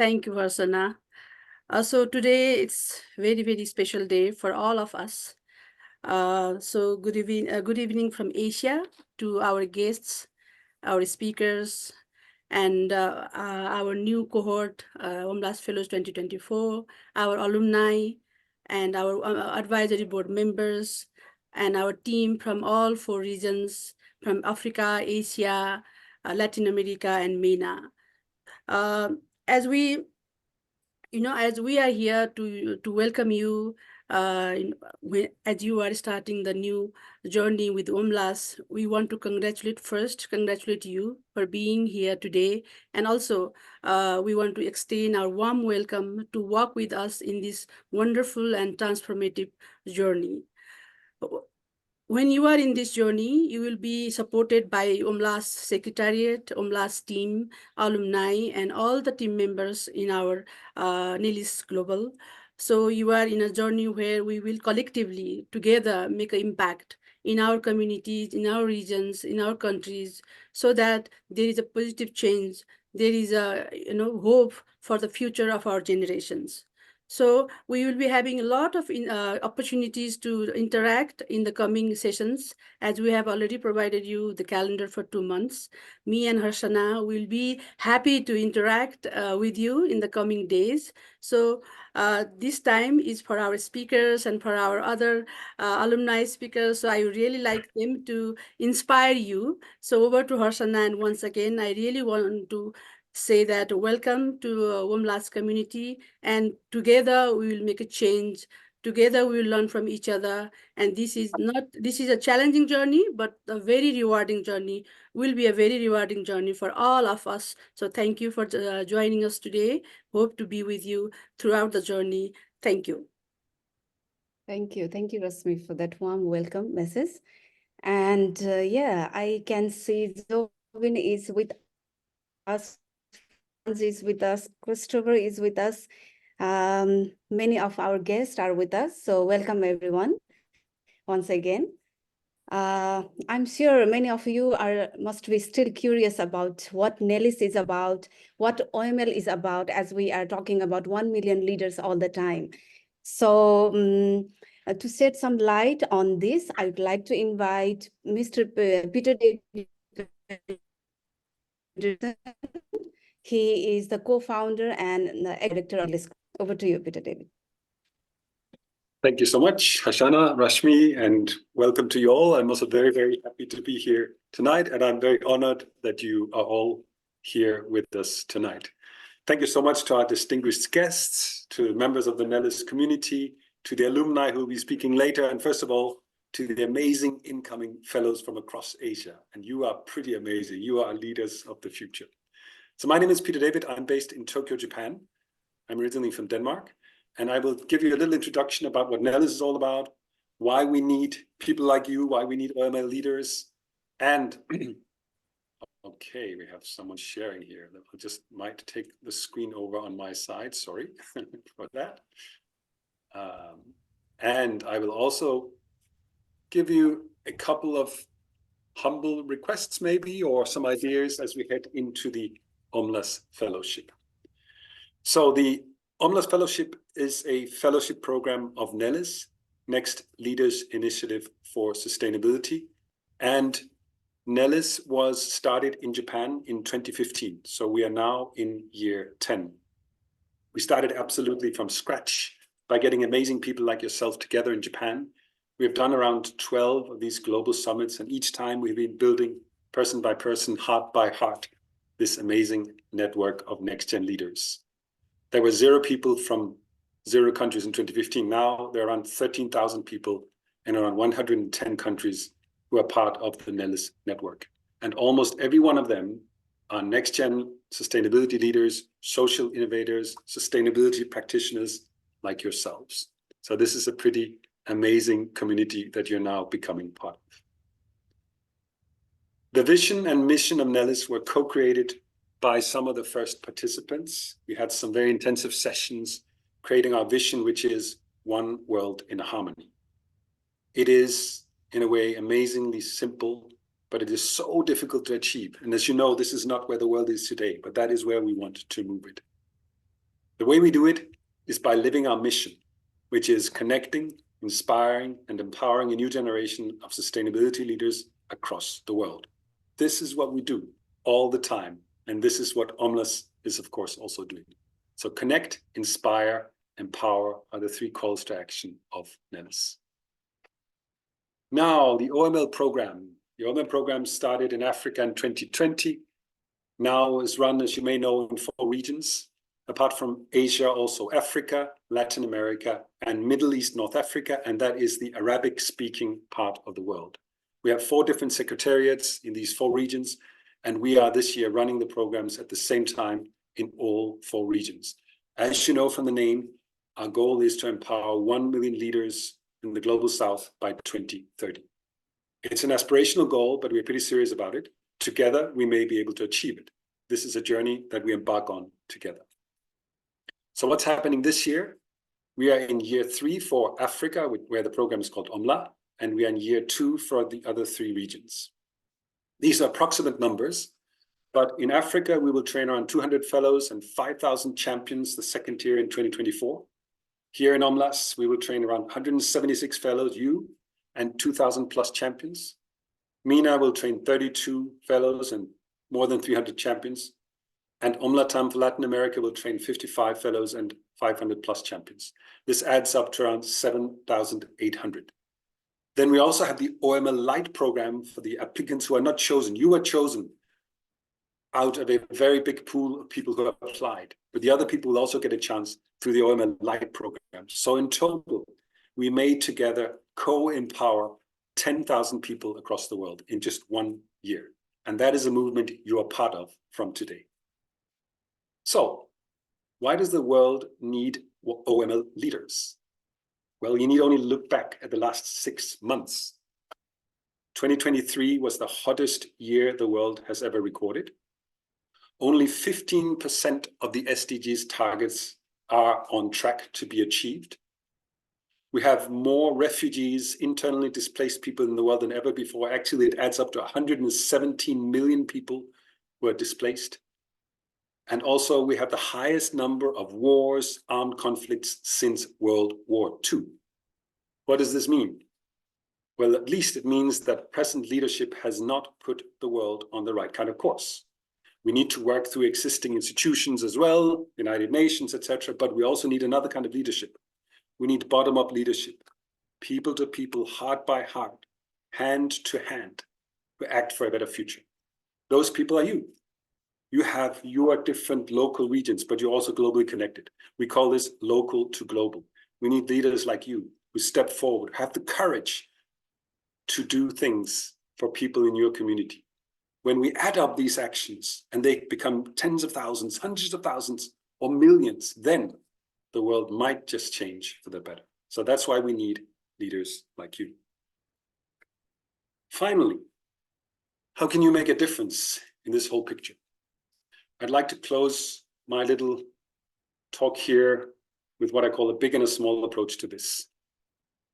Thank you, Varsana. So today it's very special day for all of us. So good evening from Asia to our guests, our speakers, and our new cohort, OMLAS Fellows 2024, our alumni, and our advisory board members, and our team from all 4 regions, from Africa, Asia, Latin America, and MENA. As we as we are here to welcome you, as you are starting the new journey with OMLAS, we want to congratulate you for being here today. And also, we want to extend our warm welcome to walk with us in this wonderful and transformative journey. When you are in this journey, you will be supported by OMLAS Secretariat, OMLAS team, alumni, and all the team members in our NELIS Global. So you are in a journey where we will collectively, together, make an impact in our communities, in our regions, in our countries, so that there is a positive change, there is a hope for the future of our generations. So we will be having a lot of opportunities to interact in the coming sessions, as we have already provided you the calendar for 2 months. Me and Harshana will be happy to interact with you in the coming days. So this time is for our speakers and for our other alumni speakers. So I really like them to inspire you. So over to Harshana, and once again, I really want to say that welcome to OMLAS community, and together we will make a change. Together we will learn from each other, and this is a challenging journey, but a very rewarding journey. Will be a very rewarding journey for all of us. So thank you for joining us today. Hope to be with you throughout the journey. Thank you. Thank you, Rasmi, for that warm welcome message. And yeah, I can see Zobin is with us, Franz is with us, Christopher is with us. Many of our guests are with us. So welcome everyone once again. I'm sure many of you must be still curious about what NELIS is about, what OML is about, as we are talking about 1 million leaders all the time. So to shed some light on this, I would like to invite Mr. Peter David. He is the co-founder and the director of NELIS. Over to you, Peter David. Thank you so much, Hashana, Rashmi, and welcome to you all. I'm also very happy to be here tonight, and I'm very honored that you are all here with us tonight. Thank you so much to our distinguished guests, to members of the NELIS community, to the alumni who will be speaking later, and first of all, to the amazing incoming fellows from across Asia. And you are pretty amazing. You are leaders of the future. So my name is Peter David. I'm based in Tokyo, Japan. I'm originally from Denmark. And I will give you a little introduction about what NELIS is all about, why we need people like you, why we need OML leaders. And okay, we have someone sharing here. I just might take the screen over on my side. Sorry for that. And I will also give you a couple of humble requests maybe, or some ideas as we head into the OMLAS Fellowship. So the OMLAS Fellowship is a fellowship program of NELIS, Next Leaders Initiative for Sustainability. And NELIS was started in Japan in 2015. So we are now in year 10. We started absolutely from scratch by getting amazing people like yourself together in Japan. We've done around 12 of these global summits, and each time we've been building person by person, heart by heart, this amazing network of next-gen leaders. There were 0 people from 0 countries in 2015. Now there are around 13,000 people in around 110 countries who are part of the NELIS network. And almost every one of them are next-gen sustainability leaders, social innovators, sustainability practitioners like yourselves. So this is a pretty amazing community that you're now becoming part of. The vision and mission of NELIS were co-created by some of the first participants. We had some very intensive sessions creating our vision, which is one world in harmony. It is, in a way, amazingly simple, but it is so difficult to achieve. And as you know, this is not where the world is today, but that is where we want to move it. The way we do it is by living our mission, which is connecting, inspiring, and empowering a new generation of sustainability leaders across the world. This is what we do all the time, and this is what OMLAS is, of course, also doing. So connect, inspire, empower are the 3 calls to action of NELS. Now, the OML program. The OML program started in Africa in 2020. Now is run, as you may know, in 4 regions. Apart from Asia, also Africa, Latin America, and Middle East, North Africa, and that is the Arabic-speaking part of the world. We have 4 different secretariats in these 4 regions, and we are this year running the programs at the same time in all 4 regions. As you know from the name, our goal is to empower 1 million leaders in the Global South by 2030. It's an aspirational goal, but we're pretty serious about it. Together, we may be able to achieve it. This is a journey that we embark on together. So what's happening this year? We are in year 3 for Africa, where the program is called OMLA, and we are in year 2 for the other 3 regions. These are approximate numbers, but in Africa, we will train around 200 fellows and 5,000 champions the second year in 2024. Here in OMLAS, we will train around 176 fellows, and 2,000 plus champions. MENA will train 32 fellows and more than 300 champions. And OMLATAM for Latin America will train 55 fellows and 500 plus champions. This adds up to around 7,800. Then we also have the OML Light program for the applicants who are not chosen. You are chosen out of a very big pool of people who have applied, but the other people will also get a chance through the OML Light program. So in total, we may together co-empower 10,000 people across the world in just 1 year. And that is a movement you are part of from today. So why does the world need OML leaders? Well, you need only look back at the last 6 months. 2023 was the hottest year the world has ever recorded. Only 15% of the SDGs targets are on track to be achieved. We have more refugees, internally displaced people in the world than ever before. Actually, it adds up to 117 million people who are displaced. And also, we have the highest number of wars, armed conflicts since World War II. What does this mean? Well, at least it means that present leadership has not put the world on the right kind of course. We need to work through existing institutions as well, United Nations, etc. But we also need another kind of leadership. We need bottom-up leadership, people to people, heart by heart, hand to hand, who act for a better future. Those people are you. You have your different local regions, but you're also globally connected. We call this local to global. We need leaders like you who step forward, have the courage to do things for people in your community. When we add up these actions and they become tens of thousands, hundreds of thousands, or millions, then the world might just change for the better. So that's why we need leaders like you. Finally, how can you make a difference in this whole picture? I'd like to close my little talk here with what I call a big and a small approach to this.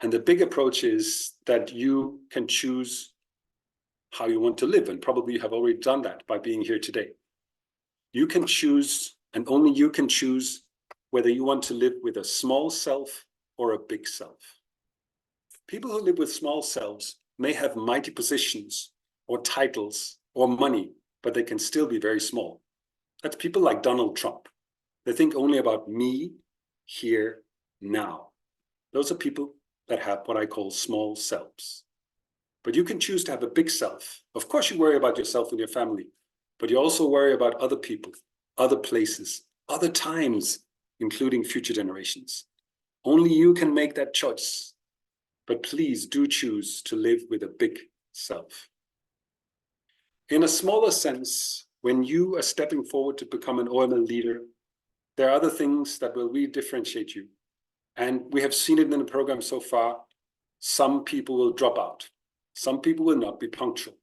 And the big approach is that you can choose how you want to live, and probably you have already done that by being here today. You can choose, and only you can choose, whether you want to live with a small self or a big self. People who live with small selves may have mighty positions or titles or money, but they can still be very small. That's people like Donald Trump. They think only about me, here, now. Those are people that have what I call small selves. But you can choose to have a big self. Of course, you worry about yourself and your family, but you also worry about other people, other places, other times, including future generations. Only you can make that choice. But please do choose to live with a big self. In a smaller sense, when you are stepping forward to become an OML leader, there are other things that will really differentiate you. And we have seen it in the program so far. Some people will drop out. Some people will not be punctual.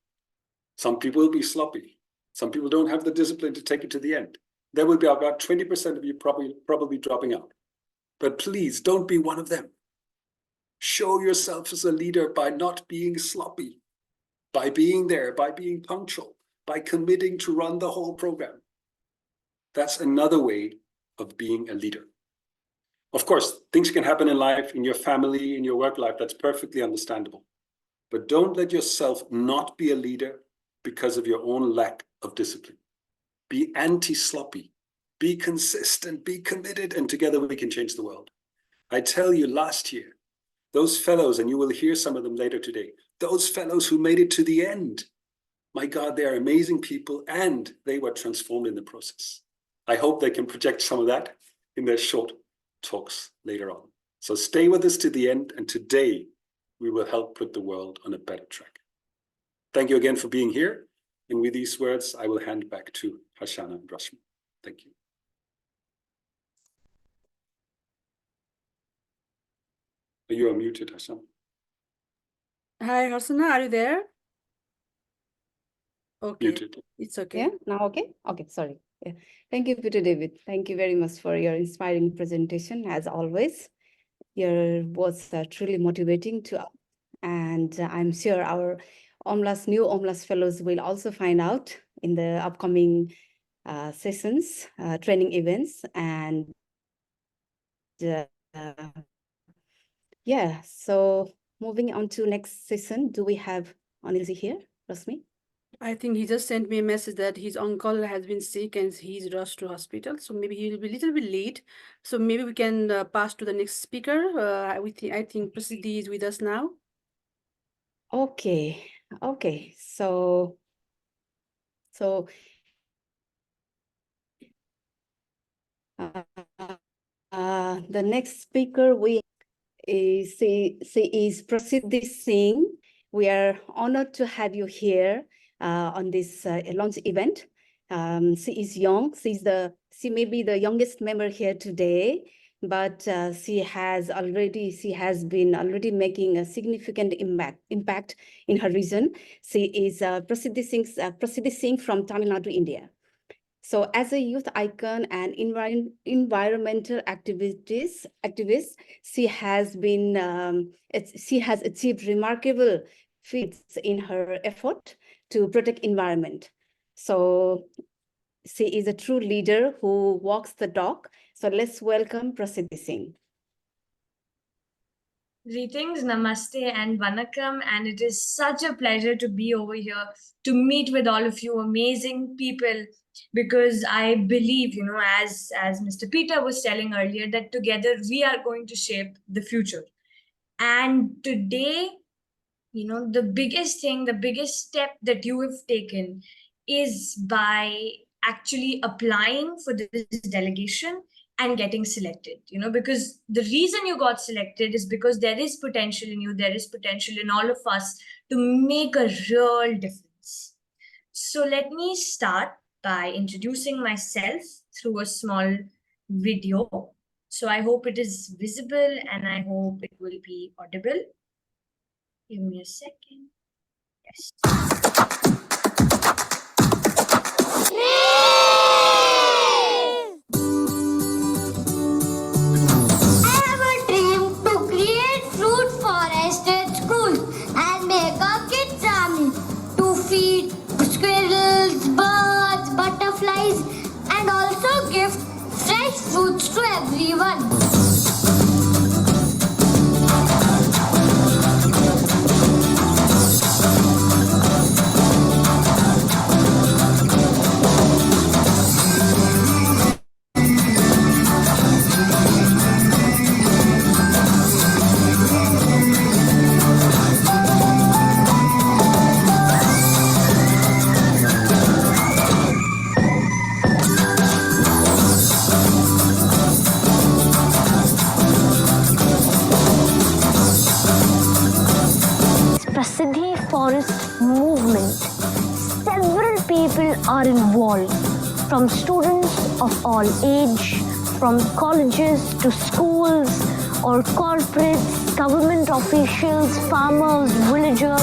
Some people will be sloppy. Some people don't have the discipline to take it to the end. There will be about 20% of you probably dropping out. But please don't be one of them. Show yourself as a leader by not being sloppy, by being there, by being punctual, by committing to run the whole program. That's another way of being a leader. Of course, things can happen in life, in your family, in your work life. That's perfectly understandable. But don't let yourself not be a leader because of your own lack of discipline. Be anti-sloppy, be consistent, be committed, and together we can change the world. I tell you, last year, those fellows, and you will hear some of them later today, those fellows who made it to the end, my God, they are amazing people, and they were transformed in the process. I hope they can project some of that in their short talks later on. So stay with us to the end, and today we will help put the world on a better track. Thank you again for being here. And with these words, I will hand back to Hashana and Rashmi. Thank you. You are muted, Hashana. Hi, Harsana, are you there? Okay, Muted. it's okay. Yeah, now okay? Okay, sorry. Yeah. Thank you, Peter David. Thank you very much for your inspiring presentation, as always. Your words are truly motivating to us. And I'm sure our new OMLAS fellows will also find out in the upcoming sessions, training events. And yeah, so moving on to next session, do we have Anilji here, Rasmi? I think he just sent me a message that his uncle has been sick and he's rushed to hospital. So maybe he will be a little bit late. So maybe we can pass to the next speaker. I think Prasiddhi is with us now. Okay, okay. So the next speaker she is Prasiddhi Singh. We are honored to have you here on this launch event. She is young. She may be the youngest member here today, but she has been already making a significant impact in her region. She is Prasiddhi Singh from Tamil Nadu, India. So as a youth icon and environmental activist, she has achieved remarkable feats in her effort to protect environment. So she is a true leader who walks the talk. So let's welcome Prasiddhi Singh. Greetings, namaste, and vanakkam, and it is such a pleasure to be over here to meet with all of you amazing people, because I believe, as Mr. Peter was telling earlier, that together we are going to shape the future. And today, the biggest thing, the biggest step that you have taken is by actually applying for this delegation and getting selected, because the reason you got selected is because there is potential in you, there is potential in all of us to make a real difference. So let me start by introducing myself through a small video. So I hope it is visible and I hope it will be audible. Give me a second. Yes. And also give fresh fruits to everyone. Prasidhi Forest movement. Several people are involved, from students of all age, from colleges to schools or corporates, government officials, farmers, villagers.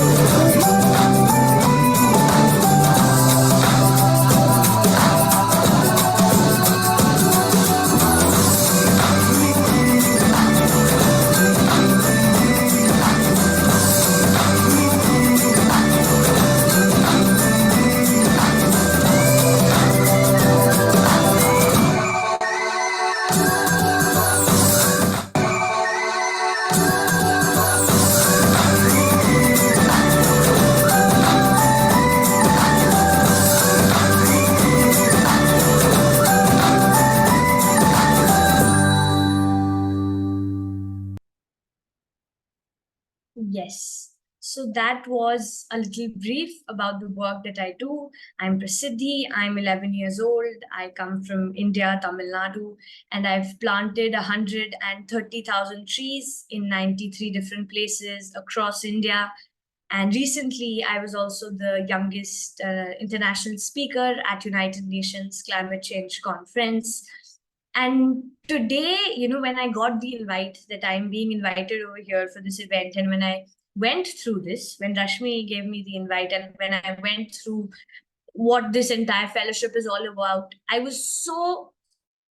So that was a little brief about the work that I do. I'm Prasiddhi. I'm 11 years old. I come from India, Tamil Nadu, and I've planted 130,000 trees in 93 different places across India. And recently, I was also the youngest international speaker at United Nations Climate Change Conference. And today, when I got the invite that I'm being invited over here for this event, and when I went through this, when Rashmi gave me the invite, and when I went through what this entire fellowship is all about, I was so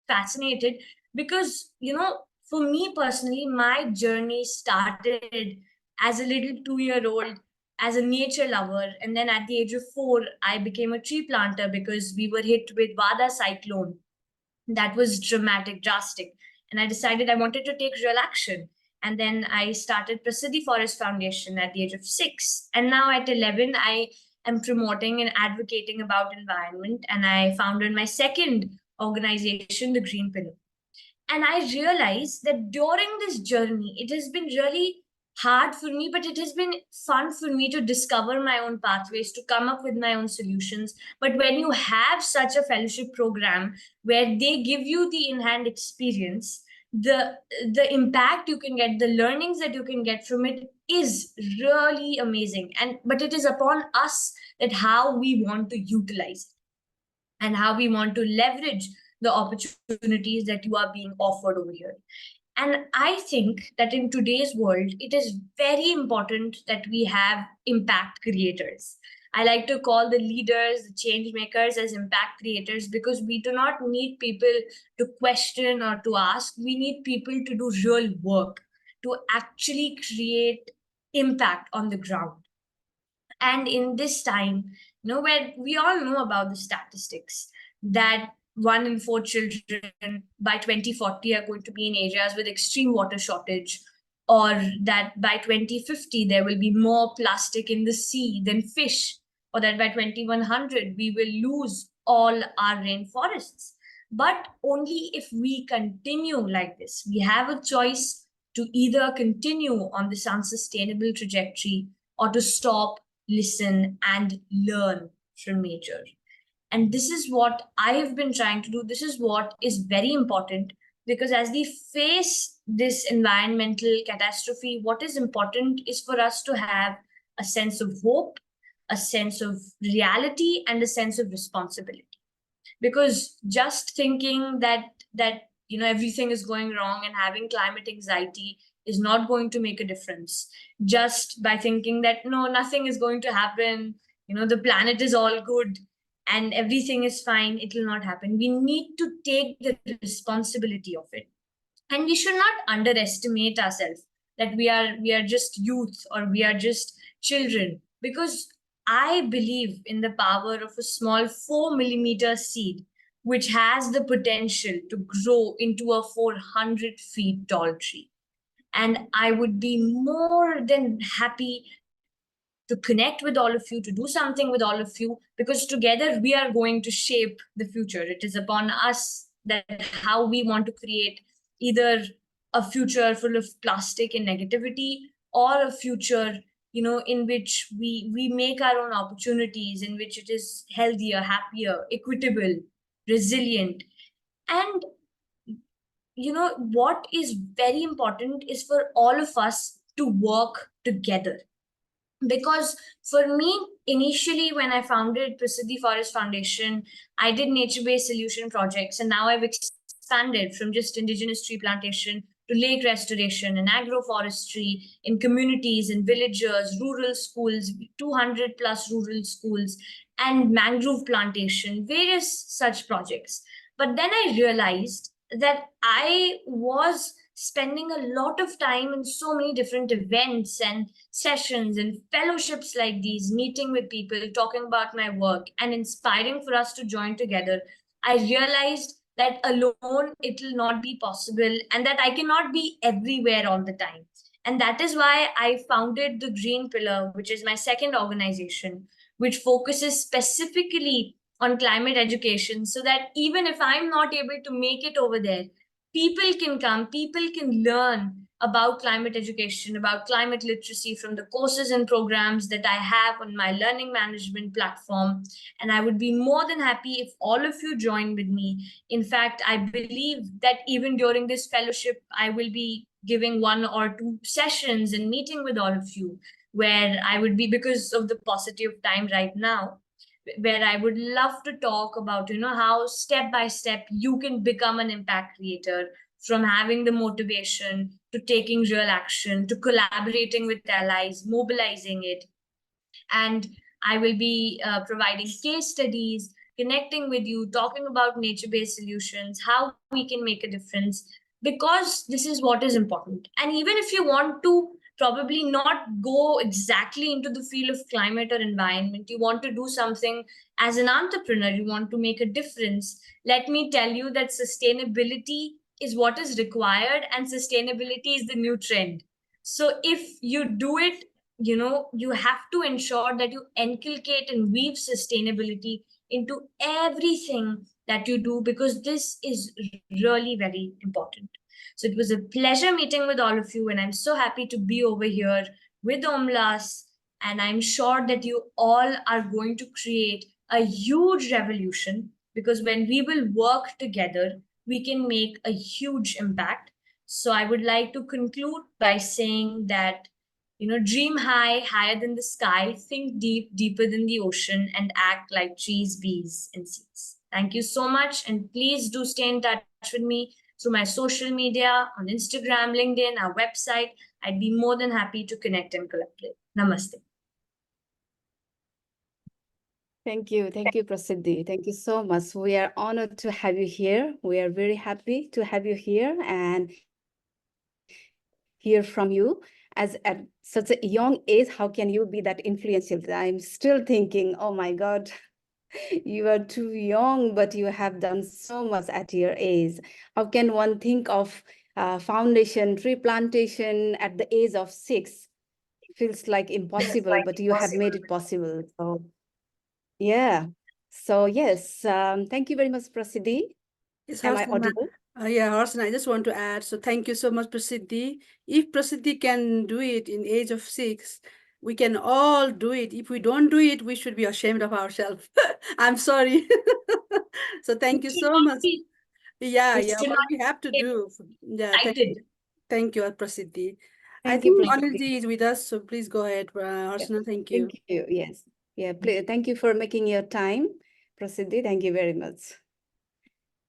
fascinated because, for me personally, my journey started as a little 2-year-old as a nature lover. And then at the age of 4, I became a tree planter because we were hit with Vada cyclone. That was dramatic, drastic. And I decided I wanted to take real action. And then I started Prasiddhi Forest Foundation at the age of 6. And now at 11, I am promoting and advocating about environment. And I founded my second organization, the Green Pillar. And I realized that during this journey, it has been really hard for me, but it has been fun for me to discover my own pathways, to come up with my own solutions. But when you have such a fellowship program where they give you the in-hand experience, the impact you can get, the learnings that you can get from it is really amazing. But it is upon us that how we want to utilize it and how we want to leverage the opportunities that you are being offered over here. And I think that in today's world, it is very important that we have impact creators. I like to call the leaders, the change makers as impact creators, because we do not need people to question or to ask. We need people to do real work, to actually create impact on the ground. And in this time, where we all know about the statistics that 1 in 4 children by 2040 are going to be in areas with extreme water shortage, or that by 2050 there will be more plastic in the sea than fish, or that by 2100 we will lose all our rainforests. But only if we continue like this. We have a choice to either continue on this unsustainable trajectory or to stop, listen, and learn from nature. And this is what I have been trying to do. This is what is very important, because as we face this environmental catastrophe, what is important is for us to have a sense of hope, a sense of reality, and a sense of responsibility. Because just thinking that everything is going wrong and having climate anxiety is not going to make a difference. Just by thinking that no, nothing is going to happen, the planet is all good and everything is fine, it will not happen. We need to take the responsibility of it. And we should not underestimate ourselves that we are just youth or we are just children, because I believe in the power of a small 4 millimeter seed, which has the potential to grow into a 400 feet tall tree. And I would be more than happy to connect with all of you, to do something with all of you, because together we are going to shape the future. It is upon us that how we want to create either a future full of plastic and negativity, or a future, in which we make our own opportunities, in which it is healthier, happier, equitable, resilient. And what is very important is for all of us to work together. Because for me, initially, when I founded Prasiddhi Forest Foundation, I did nature-based solution projects, and now I've expanded from just indigenous tree plantation to lake restoration and agroforestry in communities, in villages, rural schools, 200 plus rural schools, and mangrove plantation, various such projects. But then I realized that I was spending a lot of time in so many different events and sessions and fellowships like these, meeting with people, talking about my work, and inspiring for us to join together. I realized that alone it will not be possible, and that I cannot be everywhere all the time. And that is why I founded the Green Pillar, which is my second organization, which focuses specifically on climate education, so that even if I'm not able to make it over there, people can come, people can learn, about climate education, about climate literacy from the courses and programs that I have on my learning management platform. And I would be more than happy if all of you join with me. In fact, I believe that even during this fellowship, I will be giving 1 or 2 sessions and meeting with all of you, where I would be, because of the paucity of time right now, where I would love to talk about, how step by step you can become an impact creator, from having the motivation to taking real action to collaborating with allies, mobilizing it. And I will be providing case studies, connecting with you, talking about nature-based solutions, how we can make a difference, because this is what is important. And even if you want to probably not go exactly into the field of climate or environment, you want to do something as an entrepreneur, you want to make a difference, let me tell you that sustainability is what is required, and sustainability is the new trend. So if you do it, you have to ensure that you inculcate and weave sustainability into everything that you do, because this is really very important. So it was a pleasure meeting with all of you, and I'm so happy to be over here with OMLAS. And I'm sure that you all are going to create a huge revolution, because when we will work together, we can make a huge impact. So I would like to conclude by saying that, dream high, higher than the sky, think deep, deeper than the ocean, and act like trees, bees, and seeds. Thank you so much. And please do stay in touch with me through my social media, on Instagram, LinkedIn, our website. I'd be more than happy to connect and collaborate. Namaste. Thank you, Prasiddhi. Thank you so much. We are honored to have you here. We are very happy to have you here and hear from you. As at such a young age, how can you be that influential? I'm still thinking, oh my God, you are too young, but you have done so much at your age. How can one think of foundation, tree plantation at the age of 6? Feels like impossible, but you have made it possible. So yeah. So yes, thank you very much, Prasiddhi. Yes, Am I Harsana. audible? Yeah, Harsana, I just want to add. So thank you so much, Prasiddhi. If Prasiddhi can do it in age of 6, we can all do it. If we don't do it, we should be ashamed of ourselves. I'm sorry. So thank you so much. Yeah, We yeah, should but not we have to get do. Yeah, excited. thank you, Prasiddhi. I Thank you, think Prasiddhi. Anilji is with us, so please go ahead, Harsana. Thank you. Thank you. Yes. Yeah, please, thank you for making your time, Prasiddhi. Thank you very much.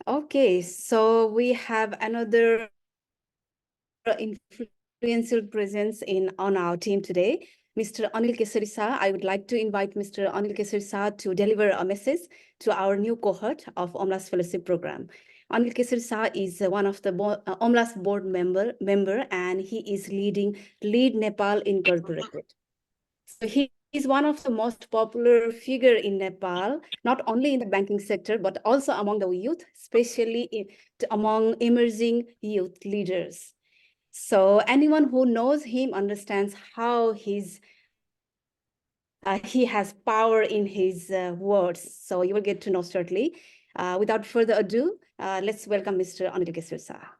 Okay, so we have another influential presence on our team today, Mr. Anil Kesari Shah. I would like to invite Mr. Anil Kesari Shah to deliver a message to our new cohort of OMLAS Fellowship Program. Anil Kesari Shah is one of the OMLAS board member, and he is Lead Nepal Incorporated. So he is one of the most popular figure in Nepal, not only in the banking sector, but also among the youth, especially among emerging youth leaders. So anyone who knows him understands how he has power in his words. So you will get to know shortly. Without further ado, let's welcome Mr. Anil Kesari Shah.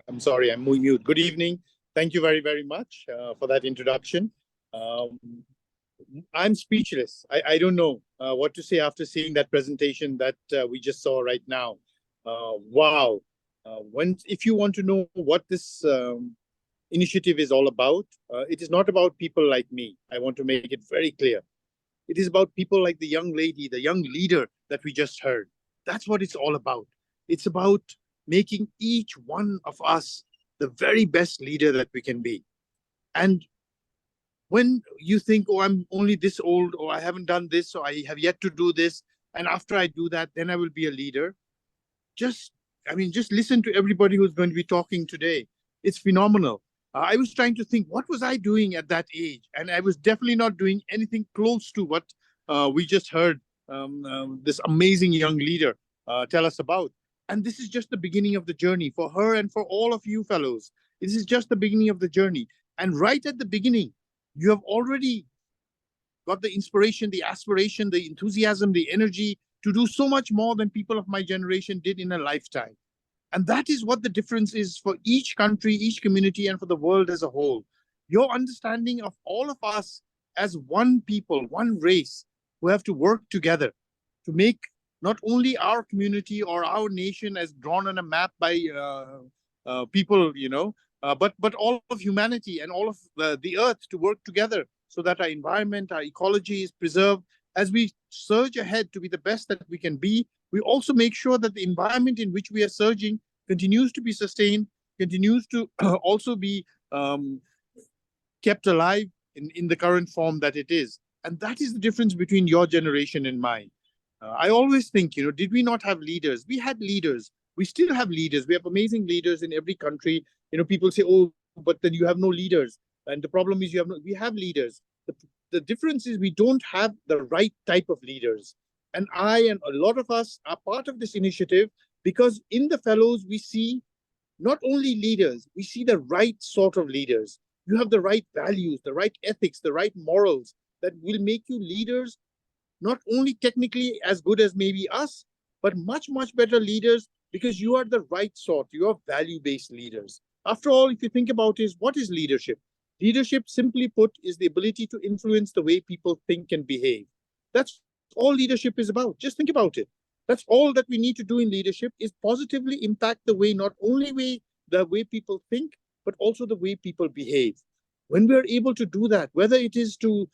I'm sorry, I'm mute. Good evening. Thank you very, very much for that introduction. I'm speechless. I don't know what to say after seeing that presentation that we just saw right now. Wow. If you want to know what this initiative is all about, it is not about people like me. I want to make it very clear. It is about people like the young lady, the young leader that we just heard. That's what it's all about. It's about making each one of us the very best leader that we can be. And when you think, oh, I'm only this old, or I haven't done this, or I have yet to do this, and after I do that, then I will be a leader. Just listen to everybody who's going to be talking today. It's phenomenal. I was trying to think, what was I doing at that age? And I was definitely not doing anything close to what we just heard this amazing young leader tell us about. And this is just the beginning of the journey for her and for all of you fellows. This is just the beginning of the journey. And right at the beginning, you have already got the inspiration, the aspiration, the enthusiasm, the energy, to do so much more than people of my generation did in a lifetime. And that is what the difference is for each country, each community, and for the world as a whole. Your understanding of all of us as one people, one race, who have to work together to make not only our community or our nation as drawn on a map by people, but all of humanity and all of the earth to work together so that our environment, our ecology is preserved. As we surge ahead to be the best that we can be, we also make sure that the environment in which we are surging continues to be sustained, continues to also be kept alive in the current form that it is. And that is the difference between your generation and mine. I always think, did we not have leaders? We had leaders. We still have leaders. We have amazing leaders in every country. People say, oh, but then you have no leaders. And the problem is we have leaders. The difference is we don't have the right type of leaders. And I and a lot of us are part of this initiative because in the fellows, we see not only leaders, we see the right sort of leaders. You have the right values, the right ethics, the right morals that will make you leaders, not only technically as good as maybe us, but much, much better leaders because you are the right sort. You are value-based leaders. After all, if you think about it, what is leadership? Leadership, simply put, is the ability to influence the way people think and behave. That's all leadership is about. Just think about it. That's all that we need to do in leadership is positively impact the way, not only the way people think, but also the way people behave. When we are able to do that, whether it is to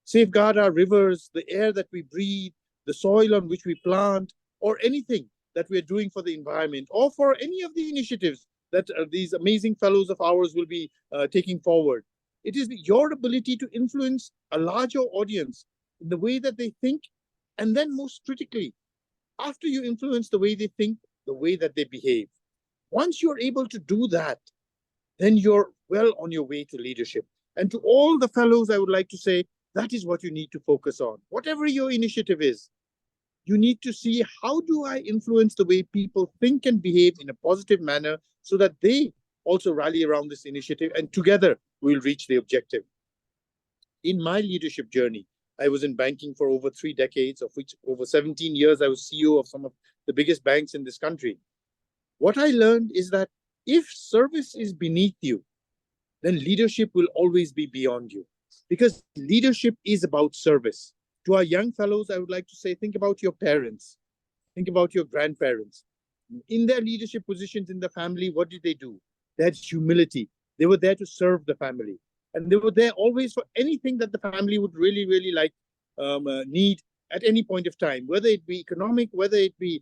safeguard our rivers, the air that we breathe, the soil on which we plant, or anything that we're doing for the environment, or for any of the initiatives that these amazing fellows of ours will be taking forward. It is your ability to influence a larger audience in the way that they think, and then most critically, after you influence the way they think, the way that they behave. Once you're able to do that, then you're well on your way to leadership. And to all the fellows, I would like to say, that is what you need to focus on. Whatever your initiative is, you need to see, how do I influence the way people think and behave in a positive manner so that they also rally around this initiative and together we'll reach the objective. In my leadership journey, I was in banking for over 3 decades, of which over 17 years I was CEO of some of the biggest banks in this country. What I learned is that if service is beneath you, then leadership will always be beyond you. Because leadership is about service. To our young fellows, I would like to say, think about your parents. Think about your grandparents. In their leadership positions in the family, what did they do? They had humility. They were there to serve the family. And they were there always for anything that the family would really, really like, need at any point of time, whether it be economic, whether it be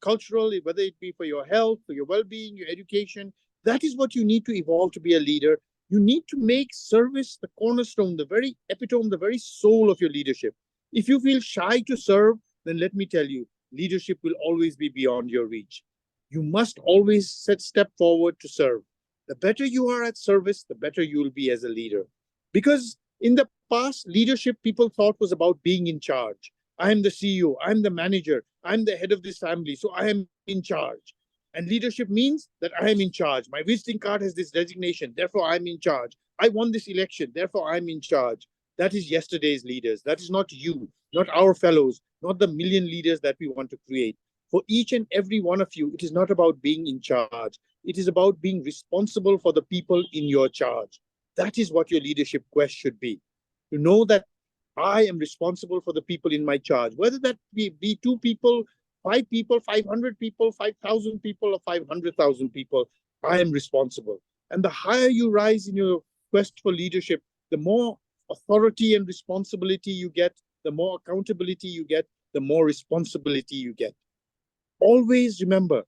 cultural, whether it be for your health, for your well-being, your education. That is what you need to evolve to be a leader. You need to make service the cornerstone, the very epitome, the very soul of your leadership. If you feel shy to serve, then let me tell you, leadership will always be beyond your reach. You must always step forward to serve. The better you are at service, the better you will be as a leader. Because in the past, leadership people thought was about being in charge. I am the CEO, I'm the manager, I'm the head of this family, so I am in charge. And leadership means that I am in charge. My visiting card has this designation, therefore I'm in charge. I won this election, therefore I'm in charge. That is yesterday's leaders. That is not you, not our fellows, not the million leaders that we want to create. For each and every one of you, it is not about being in charge. It is about being responsible for the people in your charge. That is what your leadership quest should be. To know that I am responsible for the people in my charge, whether that be 2 people, 5 people, 500 people, 5,000 people, or 500,000 people. I am responsible. And the higher you rise in your quest for leadership, the more authority and responsibility you get, the more accountability you get, the more responsibility you get. Always remember,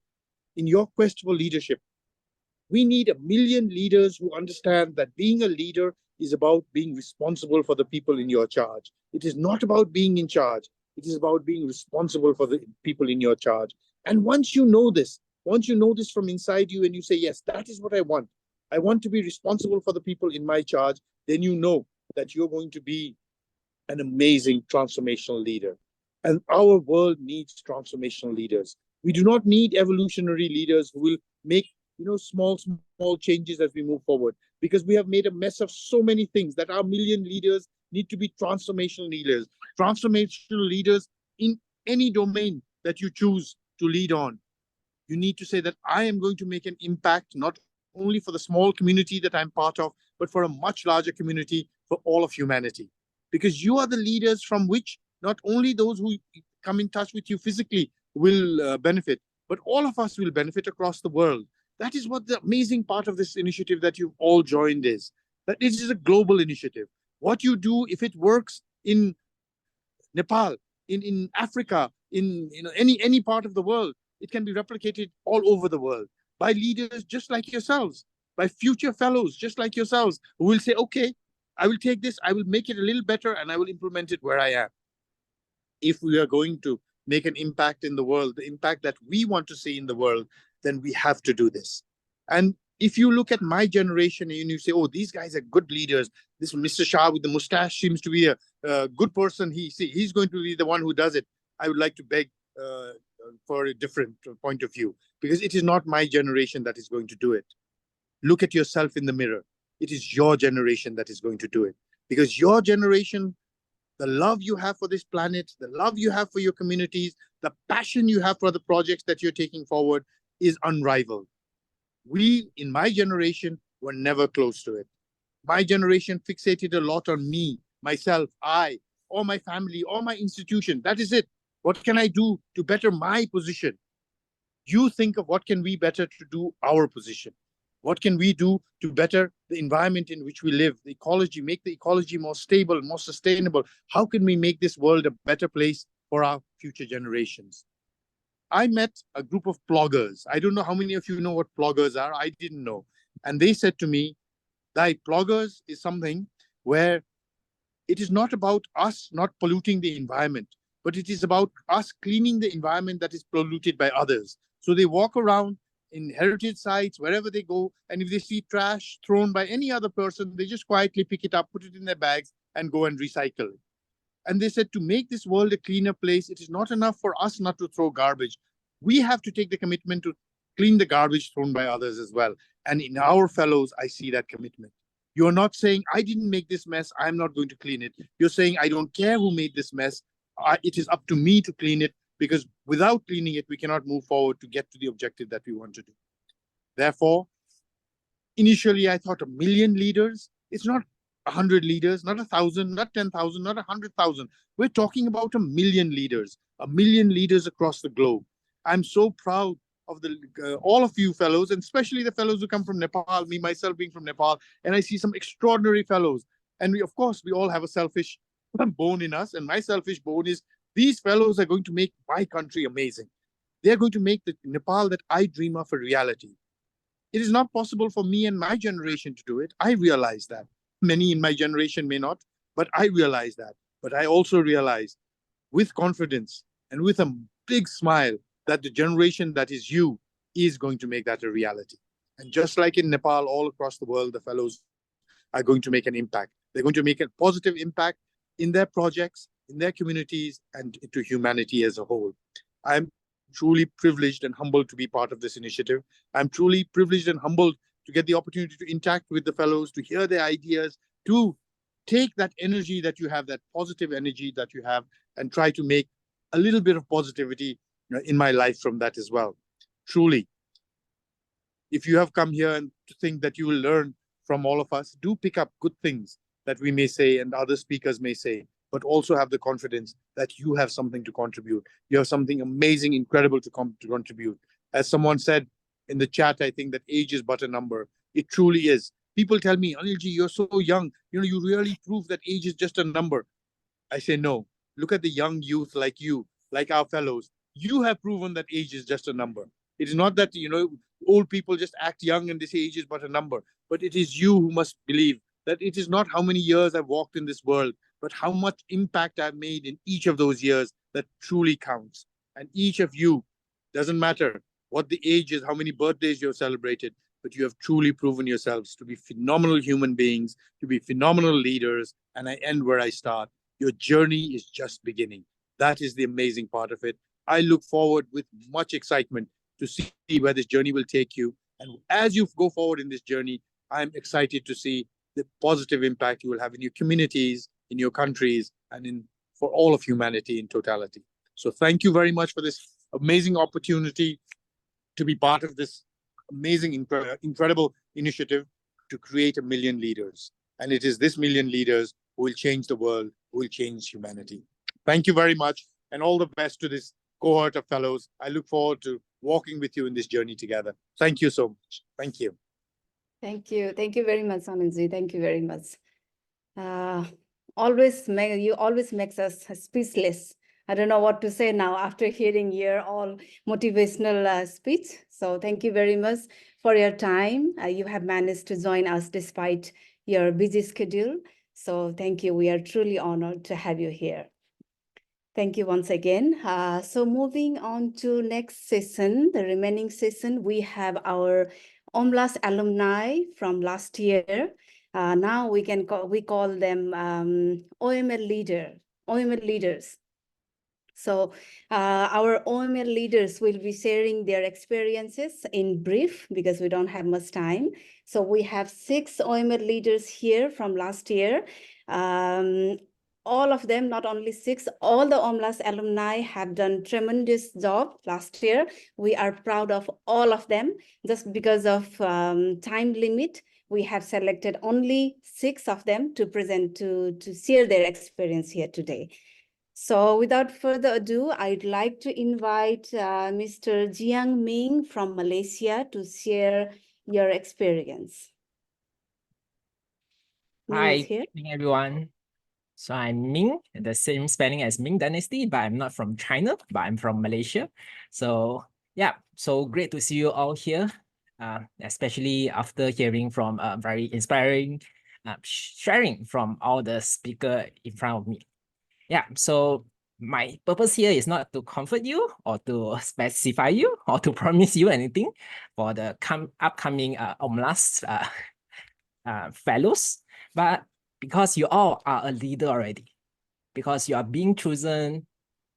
in your quest for leadership, we need 1 million leaders who understand that being a leader is about being responsible for the people in your charge. It is not about being in charge. It is about being responsible for the people in your charge. And once you know this from inside you and you say, yes, that is what I want to be responsible for the people in my charge, then you know that you're going to be an amazing transformational leader. And our world needs transformational leaders. We do not need evolutionary leaders who will make small changes as we move forward, because we have made a mess of so many things that our 1 million leaders need to be transformational leaders. Transformational leaders in any domain that you choose to lead on. You need to say that I am going to make an impact, not only for the small community that I'm part of, but for a much larger community, for all of humanity. Because you are the leaders from which not only those who come in touch with you physically will benefit, but all of us will benefit across the world. That is what the amazing part of this initiative that you've all joined is, that it is a global initiative. What you do, if it works in Nepal, in Africa, in any part of the world, it can be replicated all over the world by leaders just like yourselves, by future fellows just like yourselves, who will say, okay, I will take this, I will make it a little better, and I will implement it where I am. If we are going to make an impact in the world, the impact that we want to see in the world, then we have to do this. And if you look at my generation and you say, oh, these guys are good leaders, this Mr. Shah with the mustache seems to be a good person, he's going to be the one who does it, I would like to beg for a different point of view, because it is not my generation that is going to do it. Look at yourself in the mirror. It is your generation that is going to do it, because your generation, the love you have for this planet, the love you have for your communities, the passion you have for the projects that you're taking forward is unrivaled. We, in my generation, were never close to it. My generation fixated a lot on me, myself, I, or my family, or my institution. That is it. What can I do to better my position? You think of what can we better to do our position? What can we do to better the environment in which we live, the ecology, make the ecology more stable, more sustainable? How can we make this world a better place for our future generations? I met a group of bloggers. I don't know how many of you know what bloggers are. I didn't know. And they said to me, that bloggers is something where it is not about us not polluting the environment, but it is about us cleaning the environment that is polluted by others. So they walk around in heritage sites, wherever they go, and if they see trash thrown by any other person, they just quietly pick it up, put it in their bags, and go and recycle it. And they said, to make this world a cleaner place, it is not enough for us not to throw garbage. We have to take the commitment to clean the garbage thrown by others as well. And in our fellows, I see that commitment. You're not saying, I didn't make this mess, I'm not going to clean it. You're saying, I don't care who made this mess, it is up to me to clean it, because without cleaning it, we cannot move forward to get to the objective that we want to do. Therefore, initially, I thought 1 million leaders. It's not 100 leaders, not 1,000, not 10,000, not 100,000. We're talking about 1 million leaders, 1 million leaders across the globe. I'm so proud of all of you fellows, and especially the fellows who come from Nepal, me myself being from Nepal, and I see some extraordinary fellows. And we, of course, we all have a selfish bone in us, and my selfish bone is these fellows are going to make my country amazing. They're going to make the Nepal that I dream of a reality. It is not possible for me and my generation to do it. I realize that. Many in my generation may not, but I realize that. But I also realize with confidence and with a big smile that the generation that is you is going to make that a reality. And just like in Nepal, all across the world, the fellows are going to make an impact. They're going to make a positive impact in their projects, in their communities, and to humanity as a whole. I'm truly privileged and humbled to be part of this initiative. I'm truly privileged and humbled to get the opportunity to interact with the fellows, to hear their ideas, to take that energy that you have, that positive energy that you have, and try to make a little bit of positivity in my life from that as well. Truly, if you have come here and to think that you will learn from all of us, do pick up good things that we may say and other speakers may say, but also have the confidence that you have something to contribute. You have something amazing, incredible to contribute. As someone said in the chat, I think that age is but a number. It truly is. People tell me, Anilji, you're so young. You really prove that age is just a number. I say, no. Look at the young youth like you, like our fellows. You have proven that age is just a number. It is not that, old people just act young and they say age is but a number. But it is you who must believe that it is not how many years I've walked in this world, but how much impact I've made in each of those years that truly counts. And each of you, doesn't matter what the age is, how many birthdays you've celebrated, but you have truly proven yourselves to be phenomenal human beings, to be phenomenal leaders. And I end where I start. Your journey is just beginning. That is the amazing part of it. I look forward with much excitement to see where this journey will take you. And as you go forward in this journey, I'm excited to see the positive impact you will have in your communities, in your countries, and for all of humanity in totality. So thank you very much for this amazing opportunity to be part of this amazing, incredible initiative to create 1 million leaders. And it is this 1 million leaders who will change the world, who will change humanity. Thank you very much, and all the best to this cohort of fellows. I look forward to walking with you in this journey together. Thank you so much. Thank you. Thank you. Thank you very much, Anandji. Thank you very much. You always makes us speechless. I don't know what to say now after hearing your all motivational speech. So thank you very much for your time. You have managed to join us despite your busy schedule. So thank you. We are truly honored to have you here. Thank you once again. So moving on to next session, the remaining session, we have our OMLAS alumni from last year. Now we call them OML leaders. So our OML leaders will be sharing their experiences in brief because we don't have much time. So we have 6 OML leaders here from last year. All of them, not only 6, all the OMLAS alumni have done tremendous job last year. We are proud of all of them. Just because of time limit, we have selected only 6 of them to present, to share their experience here today. So without further ado, I'd like to invite Mr. Jiang Ming from Malaysia to share your experience. Hi, Ming is here. good evening, everyone. So I'm Ming, the same spelling as Ming Dynasty, but I'm not from China, but I'm from Malaysia. So yeah, so great to see you all here, especially after hearing from very inspiring sharing from all the speaker in front of me. Yeah, so my purpose here is not to comfort you or to specify you or to promise you anything for the upcoming OMLAS fellows, but because you all are a leader already, because you are being chosen,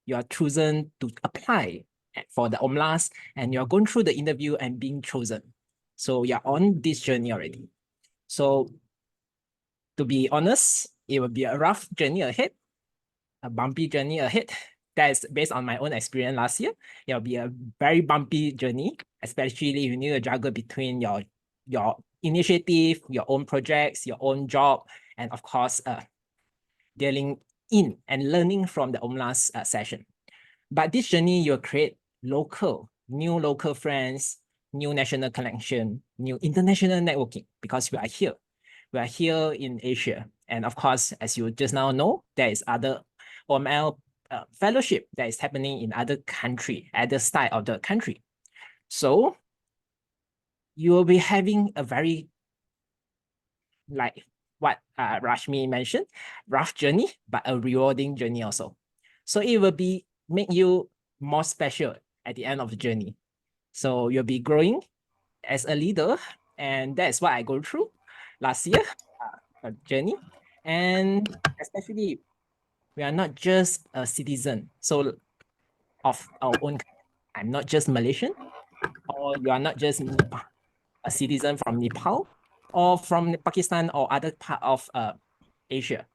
you are chosen to apply for the OMLAS, and you're going through the interview and being chosen. So you're on this journey already. So to be honest, it will be a rough journey ahead, a bumpy journey ahead. That is based on my own experience last year. It will be a very bumpy journey, especially if you need to juggle between your initiative, your own projects, your own job, and of course, dealing in and learning from the OMLAS session. But this journey, you'll create new local friends, new national connection, new international networking, because we are here. We are here in Asia. And of course, as you just now know, there is other OML fellowship that is happening in other country, at the side of the country. So you will be having a very, like what Rashmi mentioned, rough journey, but a rewarding journey also. So it will make you more special at the end of the journey. So you'll be growing as a leader, and that's what I go through last year, a journey. And especially, we are not just a citizen of our own. I'm not just Malaysian, or you are not just a citizen from Nepal, or from Pakistan or other part of Asia.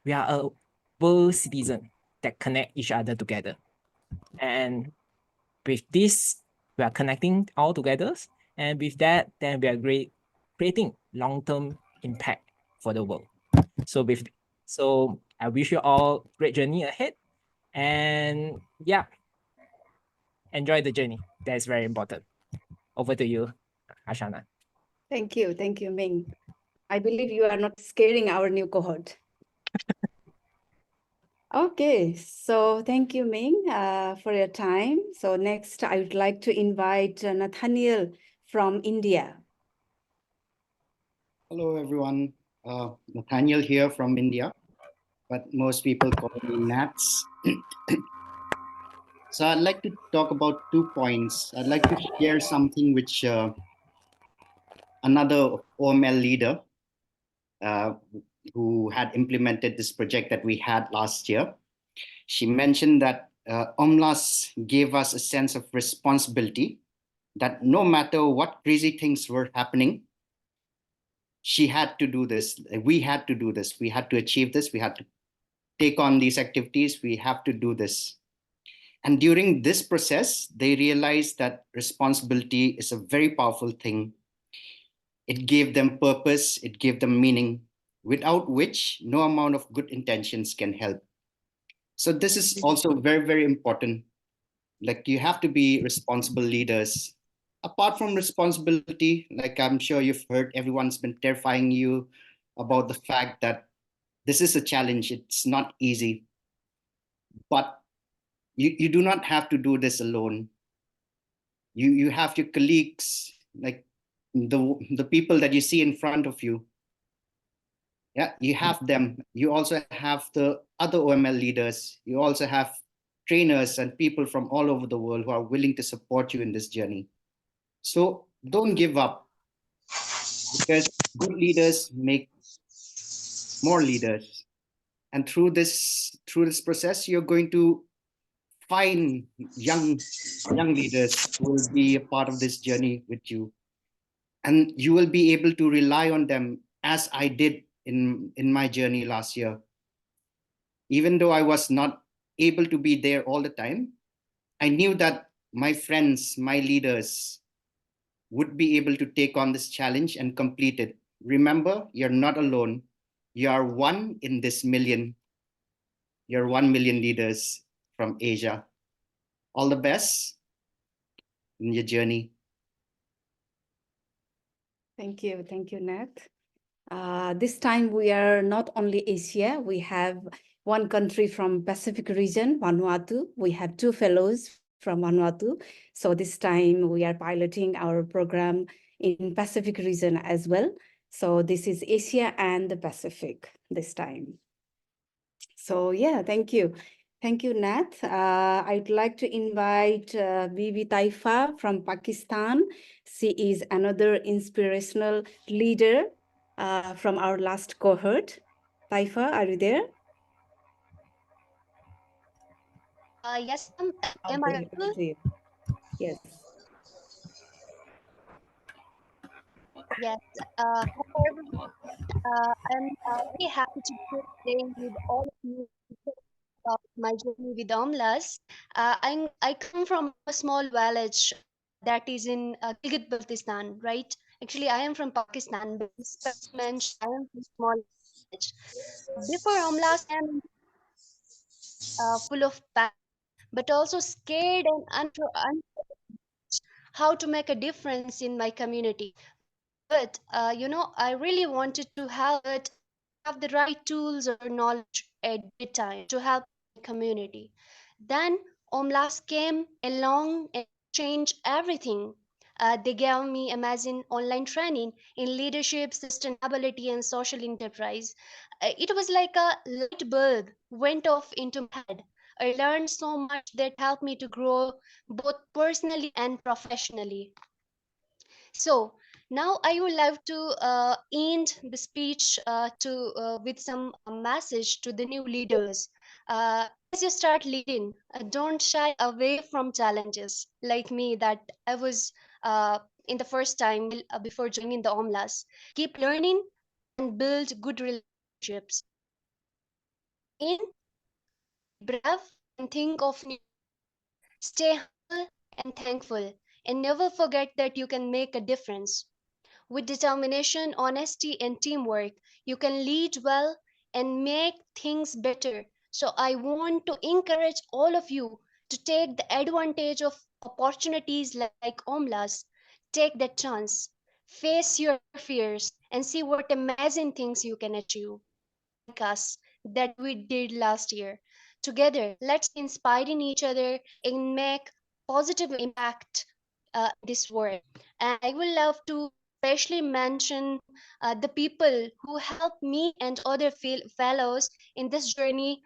We are a world citizen that connect each other together. And with this, we are connecting all together. And with that, then we are creating long-term impact for the world. So I wish you all great journey ahead. And yeah, enjoy the journey. That's very important. Over to you, Ashana. Thank you. Thank you, Ming. I believe you are not scaring our new cohort. Okay, so thank you, Ming, for your time. So next, I would like to invite Nathaniel from India. Hello, everyone. Nathaniel here from India, but most people call me Nats. So I'd like to talk about 2 points. I'd like to share something which another OML leader who had implemented this project that we had last year. She mentioned that OMLAS gave us a sense of responsibility, that no matter what crazy things were happening, she had to do this. We had to do this. We had to achieve this. We had to take on these activities. We have to do this. And during this process, they realized that responsibility is a very powerful thing. It gave them purpose, it gave them meaning, without which no amount of good intentions can help. So this is also very, very important. Like, you have to be responsible leaders. Apart from responsibility, like I'm sure you've heard, everyone's been terrifying you about the fact that this is a challenge. It's not easy, but you do not have to do this alone. You have your colleagues, like the people that you see in front of you. Yeah, you have them. You also have the other OML leaders. You also have trainers and people from all over the world who are willing to support you in this journey. So don't give up, because good leaders make more leaders. And through this process, you're going to find young leaders who will be a part of this journey with you. And you will be able to rely on them, as I did in my journey last year. Even though I was not able to be there all the time, I knew that my friends, my leaders would be able to take on this challenge and complete it. Remember, you're not alone. You are one in this million. You're 1 million leaders from Asia. All the best in your journey. Thank you, Nat. This time we are not only Asia, we have one country from Pacific region, Vanuatu. We have 2 fellows from Vanuatu. So this time we are piloting our program in Pacific region as well. So this is Asia and the Pacific this time. So yeah, thank you. Thank you, Nat. I'd like to invite Bibi Taifa from Pakistan. She is another inspirational leader from our last cohort. Taifa, are you there? Yes, ma'am. Am I Okay, audible? yes. Yes. Hello, everyone. I'm very happy to be today with all of you about my journey with OMLAS. I come from a small village that is in Gilgit-Baltistan, right? Actually, I am from Pakistan, but as mentioned, I am from a small village. Before OMLAS, I am full of passion, but also scared and how to make a difference in my community. But I really wanted to have it, have the right tools or knowledge at the time to help the community. Then OMLAS came along and changed everything. They gave me amazing online training in leadership, sustainability, and social enterprise. It was like a light bulb went off into my head. I learned so much that helped me to grow both personally and professionally. So now I would love to end the speech to with some message to the new leaders. As you start leading, don't shy away from challenges like me that I was in the first time before joining the OMLAS. Keep learning and build good relationships. In brave and think of new. Stay humble and thankful, and never forget that you can make a difference. With determination, honesty, and teamwork, you can lead well and make things better. So, I want to encourage all of you to take the advantage of opportunities like OMLAS. Take that chance, face your fears, and see what amazing things you can achieve like us that we did last year. Together, let's inspire in each other and make positive impact this world. And I would love to especially mention the people who helped me and other fellows in this journey.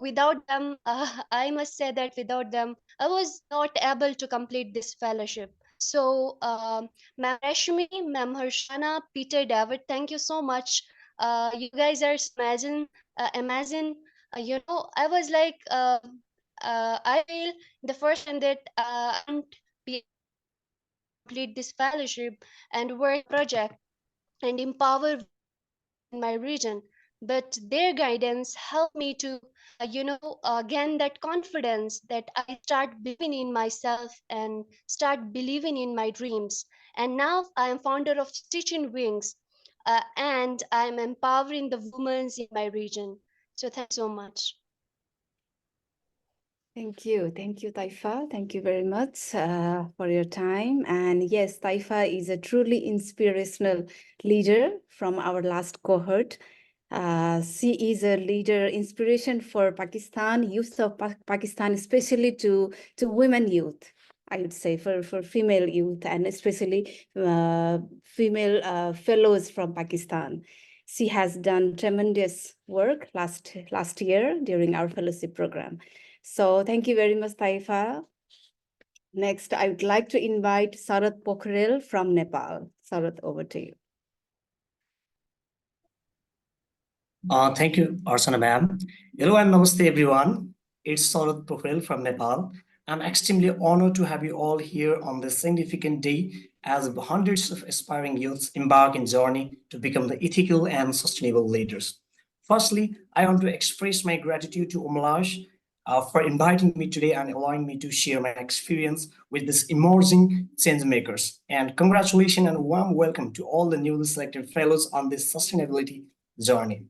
Without them, I must say that without them, I was not able to complete this fellowship. So, Ma'am Rashmi, Ma'am Harshana, Peter, David, thank you so much. You guys are amazing. I was like, I feel the first time that I'm be complete this fellowship and work project and empower in my region. but their guidance helped me to gain that confidence, that I start believing in myself and start believing in my dreams. And now I am founder of Stitching Wings, and I am empowering the women in my region. So thanks so much. Thank you. Thank you, Taifa. Thank you very much for your time. And yes, Taifa is a truly inspirational leader from our last cohort. She is a leader, inspiration for Pakistan, youth of Pakistan, especially to women youth, I would say, for female youth, and especially female fellows from Pakistan. She has done tremendous work last year during our fellowship program. So thank you very much, Taifa. Next, I would like to invite Sarat Pokhrel from Nepal. Sarat, over to you. Thank you, Arsana ma'am. Hello and namaste everyone. It's Sarat Pokhrel from Nepal. I'm extremely honored to have you all here on this significant day as hundreds of aspiring youths embark in journey to become the ethical and sustainable leaders. Firstly, I want to express my gratitude to OMLAS for inviting me today and allowing me to share my experience with these emerging change makers. And congratulations and warm welcome to all the newly selected fellows on this sustainability journey.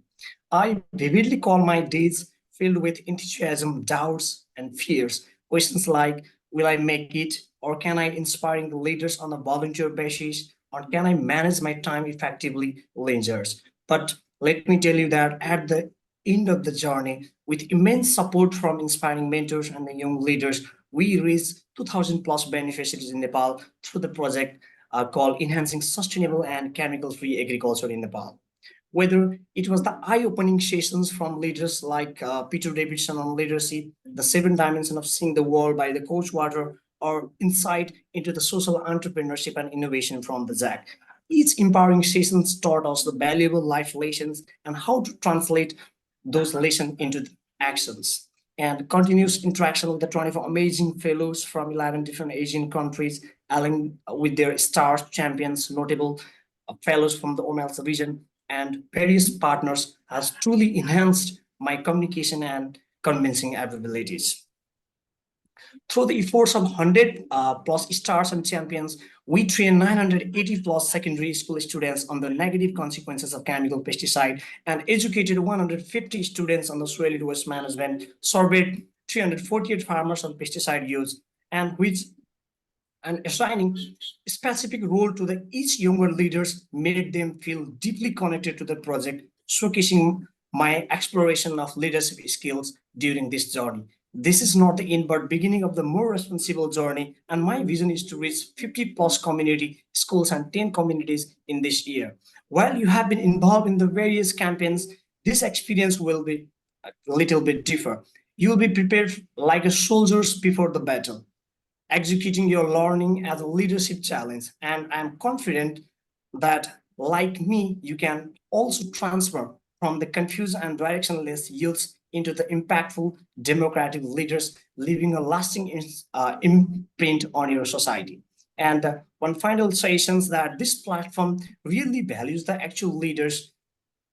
I vividly call my days filled with enthusiasm, doubts, and fears. Questions like, will I make it? Or can I inspire the leaders on a volunteer basis? Or can I manage my time effectively? Lingers. But let me tell you that at the end of the journey, with immense support from inspiring mentors and the young leaders, we reached 2,000 plus beneficiaries in Nepal through the project called Enhancing Sustainable and Chemical-Free Agriculture in Nepal. Whether it was the eye-opening sessions from leaders like Peter Davidson on leadership, the 7 dimensions of seeing the world by the Coach Water, or insight into the social entrepreneurship and innovation from the Jack. Each empowering sessions taught us the valuable life lessons and how to translate those lessons into actions. And continuous interaction with the 24 amazing fellows from 11 different Asian countries, along with their star champions, notable fellows from the OMLAS region, and various partners has truly enhanced my communication and convincing abilities. Through the efforts of 100 plus stars and champions, we trained 980 plus secondary school students on the negative consequences of chemical pesticide and educated 150 students on the soil waste management, surveyed 348 farmers on pesticide use, and assigning specific role to the each younger leaders made them feel deeply connected to the project, showcasing my exploration of leadership skills during this journey. This is not the end but beginning of the more responsible journey, and my vision is to reach 50 plus community schools and 10 communities in this year. While you have been involved in the various campaigns, this experience will be a little bit different. You will be prepared like a soldiers before the battle, executing your learning as a leadership challenge. And I'm confident that, like me, you can also transfer from the confused and directionless youths into the impactful democratic leaders, leaving a lasting imprint on your society. And one final session is that this platform really values the actual leaders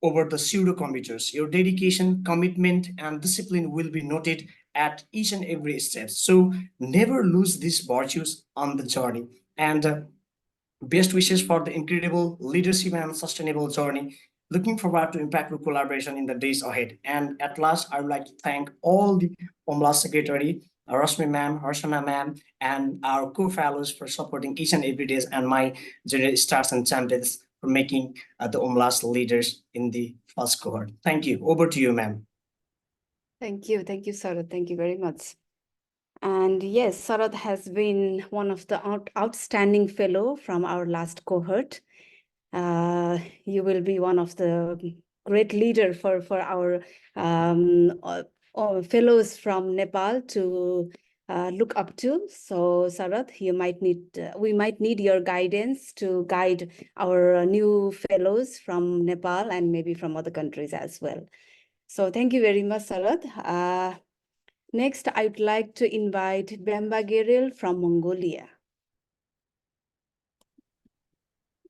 over the pseudo commuters. Your dedication, commitment, and discipline will be noted at each and every step. So never lose these virtues on the journey. And best wishes for the incredible leadership and sustainable journey. Looking forward to impactful collaboration in the days ahead. And at last, I would like to thank all the OMLAS Secretary, Rashmi ma'am, Harshana ma'am, and our co-fellows for supporting each and every day, and my junior stars and champions for making the OMLAS leaders in the first cohort. Thank you. Over to you, ma'am. Thank you, Sarat. Thank you very much. And yes, Sarat has been one of the outstanding fellow from our last cohort. You will be one of the great leader for our fellows from Nepal to look up to. So Sarat, we might need your guidance to guide our new fellows from Nepal and maybe from other countries as well. So thank you very much, Sarat. Next, I would like to invite Bamba Geril from Mongolia.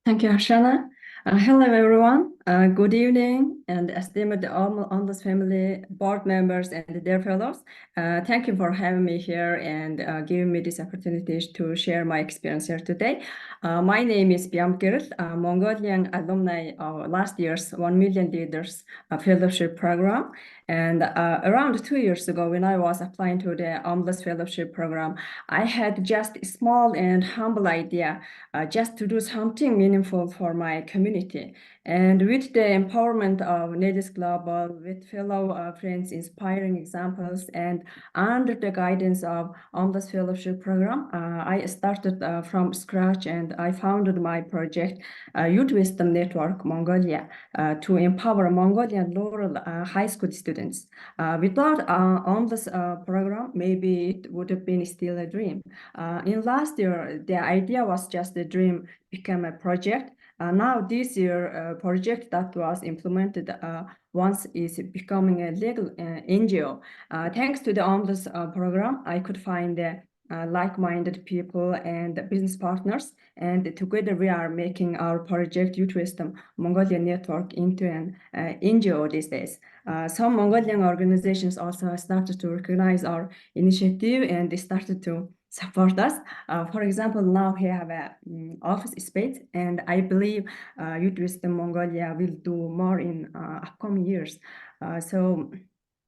Thank you, Harshana. Hello, everyone. Good evening, and esteemed OMLAS family board members and their fellows. Thank you for having me here and giving me this opportunity to share my experience here today. My name is Byam Kirit, a Mongolian alumni of last year's 1 Million Leaders Fellowship Program. And around 2 years ago, when I was applying to the OMLAS Fellowship Program, I had just a small and humble idea just to do something meaningful for my community. And with the empowerment of Nedis Global, with fellow friends, inspiring examples, and under the guidance of OMLAS Fellowship Program, I started from scratch and I founded my project, Youth Wisdom Network Mongolia, to empower Mongolian rural high school students. Without OMLAS program, maybe it would have been still a dream. In last year, the idea was just a dream, became a project. Now this year, project that was implemented once is becoming a legal NGO. Thanks to the OMLAS program, I could find like-minded people and business partners, and together we are making our project Youth Wisdom Mongolia Network into an NGO these days. Some Mongolian organizations also started to recognize our initiative and they started to support us. For example, now we have a office space, and I believe Youth Wisdom Mongolia will do more in upcoming years. So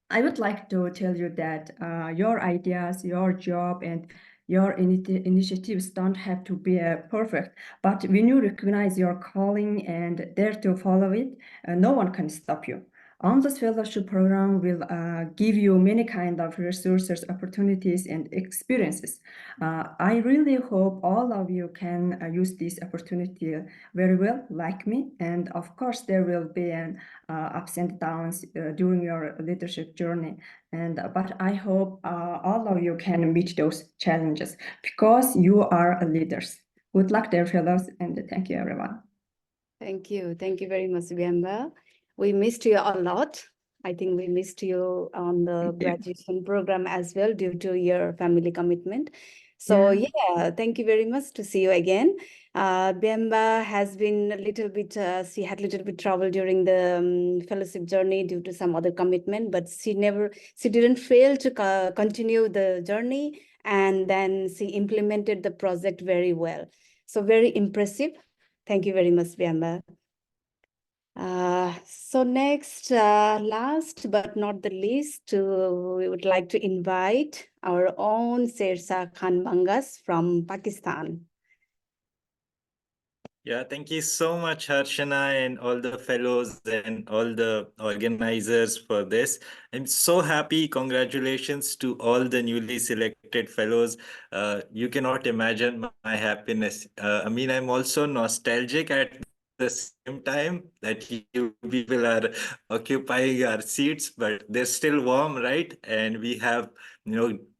I would like to tell you that your ideas, your job, and your initiatives don't have to be perfect, but when you recognize your calling and dare to follow it, no one can stop you. OMLAS Fellowship Program will give you many kind of resources, opportunities, and experiences. I really hope all of you can use this opportunity very well, like me. And of course, there will be an ups and downs during your leadership journey. But I hope all of you can meet those challenges because you are leaders. Good luck, dear fellows, and thank you, everyone. Thank you. Thank you very much, Byamba. We missed you a lot. I think we missed you on the graduation program as well due to your family commitment. So yeah, thank you very much to see you again. Byamba has been a little bit, she had a little bit trouble during the fellowship journey due to some other commitment, but she didn't fail to continue the journey, and then she implemented the project very well. So very impressive. Thank you very much, Byamba. So next, last but not the least, we would like to invite our own Shersa Khan Bangas from Pakistan. Yeah, thank you so much, Harshana, and all the fellows and all the organizers for this. I'm so happy. Congratulations to all the newly selected fellows. You cannot imagine my happiness. I mean, I'm also nostalgic at the same time that you people are occupying our seats, but they're still warm, right? And we have,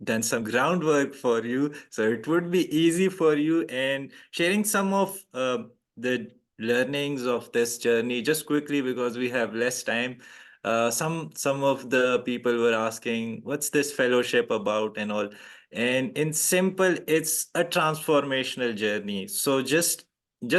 done some groundwork for you, so it would be easy for you. And sharing some of the learnings of this journey just quickly because we have less time. Some of the people were asking, what's this fellowship about and all? And in simple, it's a transformational journey. So just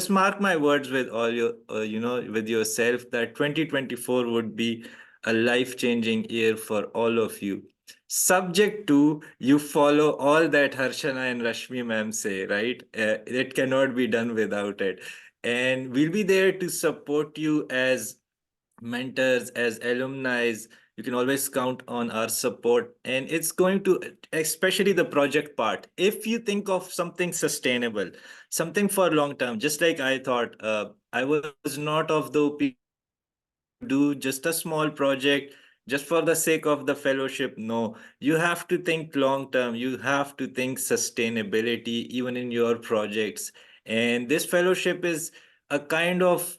mark my words with all your, with yourself that 2024 would be a life-changing year for all of you. Subject to you follow all that Harshana and Rashmi ma'am say, right? It cannot be done without it. And we'll be there to support you as mentors, as alumni. You can always count on our support. And it's going to, especially the project part, if you think of something sustainable, something for long term, just like I thought, I was not of the opinion do just a small project just for the sake of the fellowship. No, you have to think long term. You have to think sustainability even in your projects. And this fellowship is a kind of,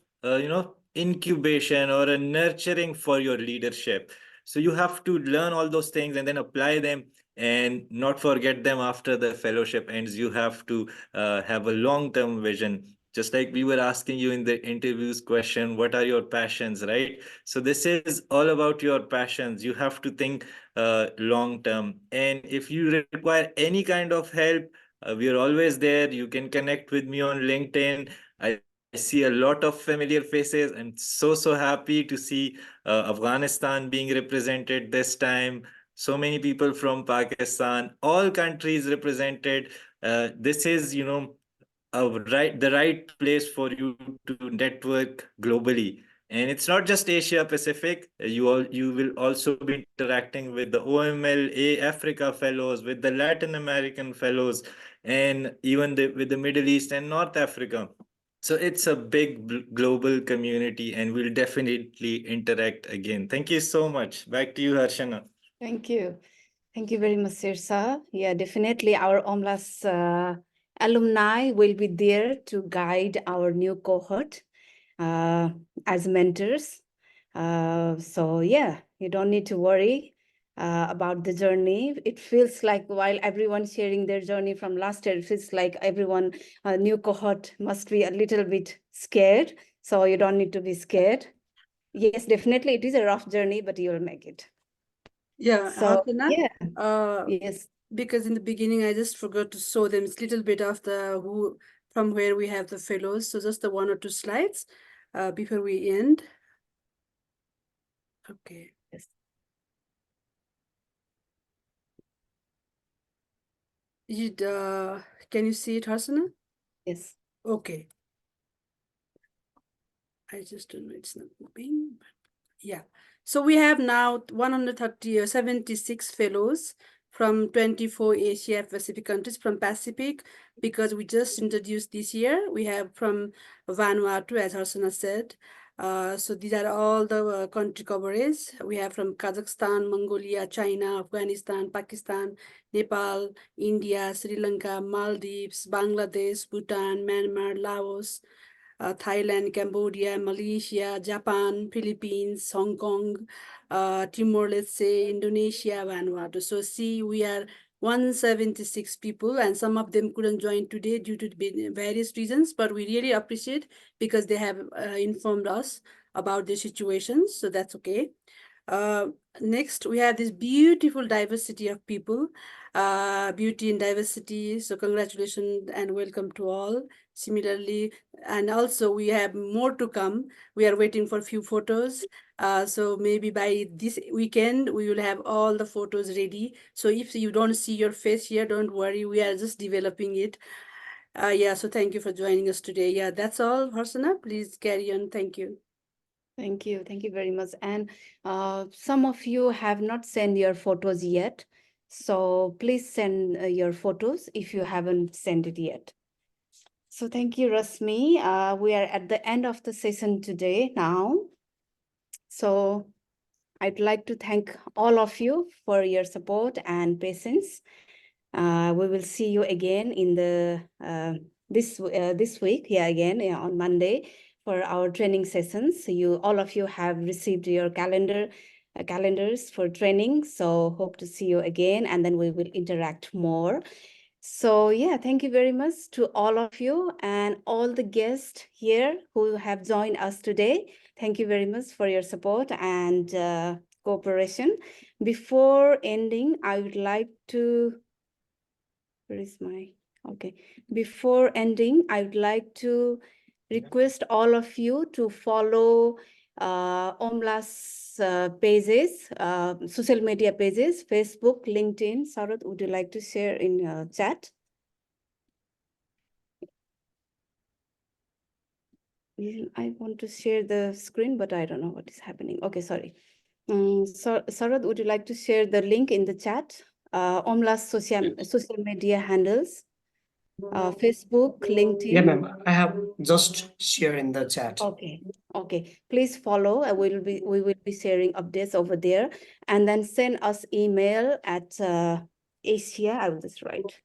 incubation or a nurturing for your leadership. So you have to learn all those things and then apply them and not forget them after the fellowship ends. You have to have a long-term vision. Just like we were asking you in the interviews question, what are your passions, right? So this is all about your passions. You have to think long term. And if you require any kind of help, we are always there. You can connect with me on LinkedIn. I I see a lot of familiar faces. I'm so happy to see Afghanistan being represented this time. So many people from Pakistan, all countries represented. This is, the right place for you to network globally. And it's not just Asia Pacific. You will also be interacting with the OMLA Africa fellows, with the Latin American fellows, and even with the Middle East and North Africa. So it's a big global community, and we'll definitely interact again. Thank you so much. Back to you, Harshana. Thank you. Thank you very much, Sirsa. Yeah, definitely our OMLAS alumni will be there to guide our new cohort as mentors. So yeah, you don't need to worry about the journey. It feels like while everyone's sharing their journey from last year, it feels like everyone, new cohort must be a little bit scared. So you don't need to be scared. Yes, definitely it is a rough journey, but you will make it. Yeah, So Hasana, yeah, yes. because in the beginning I just forgot to show them a little bit of the who from where we have the fellows. So just the 1 or 2 slides before we end. Okay. Yes. Can you see it, Hasana? Yes. Okay. I just don't know, it's not moving. Yeah. So we have now 76 fellows from 24 Asia Pacific countries from Pacific, because we just introduced this year. We have from Vanuatu, as Harsana said. So these are all the country coverage. We have from Kazakhstan, Mongolia, China, Afghanistan, Pakistan, Nepal, India, Sri Lanka, Maldives, Bangladesh, Bhutan, Myanmar, Laos, Thailand, Cambodia, Malaysia, Japan, Philippines, Hong Kong, Timor-Leste, Indonesia, Vanuatu. So see, we are 176 people, and some of them couldn't join today due to various reasons, but we really appreciate because they have informed us about their situations, so that's okay. Next, we have this beautiful diversity of people, beauty and diversity. So congratulations and welcome to all. Similarly, and also we have more to come. We are waiting for a few photos. So maybe by this weekend, we will have all the photos ready. So if you don't see your face here, don't worry. We are just developing it. Yeah, so thank you for joining us today. Yeah, that's all, Harsana. Please carry on. Thank you. Thank you. Thank you very much. And some of you have not sent your photos yet. So please send your photos if you haven't sent it yet. So thank you, Rasmi. We are at the end of the session today now. So I'd like to thank all of you for your support and patience. We will see you again in the this week, again on Monday for our training sessions. All of you have received your calendars for training. So hope to see you again, and then we will interact more. So yeah, thank you very much to all of you and all the guests here who have joined us today. Thank you very much for your support and cooperation. Before ending, I would like to, where is my, okay. Before ending, I would like to request all of you to follow OMLAS pages, social media pages, Facebook, LinkedIn. Sarat, would you like to share in chat? I want to share the screen, but I don't know what is happening. Okay, sorry. So, Sarat, would you like to share the link in the chat? OMLAS social media handles, Facebook, LinkedIn. Yeah, ma'am. I have just shared in the chat. Okay. Okay. Please follow. We will be sharing updates over there, and then send us email at Asia. I will just write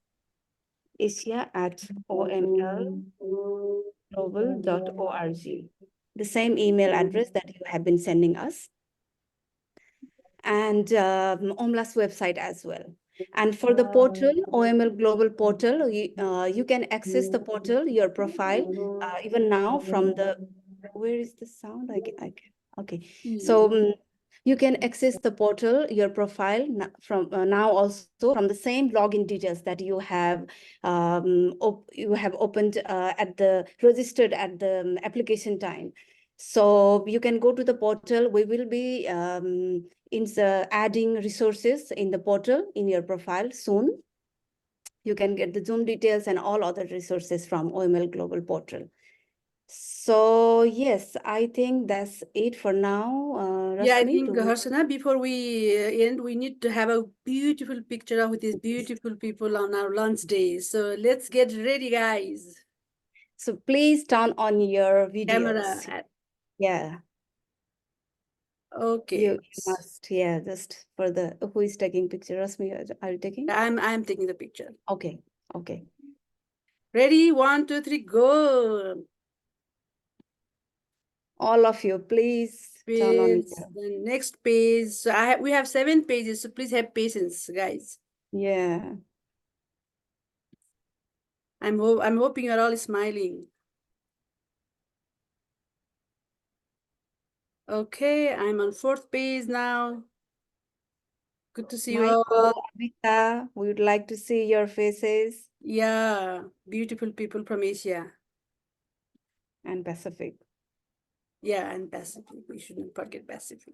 Asia at omlglobal.org. The same email address that you have been sending us, and OMLAS website as well. And for the portal, OML Global portal, you can access the portal, your profile, even now from the, where is the sound? I can, okay. So You can access the portal, your profile from now also from the same login details that you have opened registered at the application time. So you can go to the portal. We will be adding resources in the portal in your profile soon. You can get the Zoom details and all other resources from OML Global Portal. So yes, I think that's it for now. Yeah, I Rasmi, think Harshana, before we end, we need to have a beautiful picture of these beautiful people on our lunch day. So let's get ready, guys. So please turn on your Camera. videos. Yeah, Okay. you must. Yeah, just for the who is taking picture? Rasmi, are you taking? I'm taking the picture. Okay, okay. Ready? 1, 2, 3, go. All of you, please turn on Page, the next page. So we have 7 pages, so please have patience, guys. Yeah. I'm hoping you're all smiling. Okay, I'm on 4th page now. Good to see you all. Michael, Abita, we would like to see your faces. Yeah, beautiful people from Asia. And Pacific. Yeah, and Pacific. We shouldn't forget Pacific.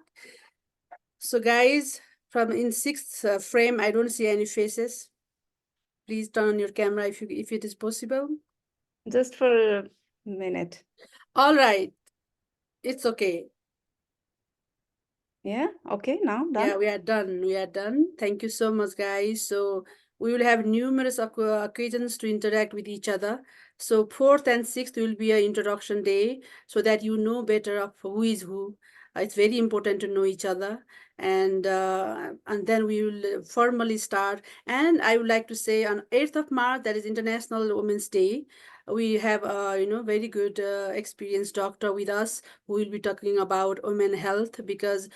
So guys, from in 6th frame, I don't see any faces. Please turn on your camera if it is possible. Just for a minute. All right. It's okay. Yeah, okay, now done. Yeah, we are done. We are done. Thank you so much, guys. So we will have numerous occasions to interact with each other. So 4th and 6th will be an introduction day so that you know better of who is who. It's very important to know each other, and then we will formally start. And I would like to say on 8th of March, that is International Women's Day, we have very good experienced doctor with us who will be talking about women health, because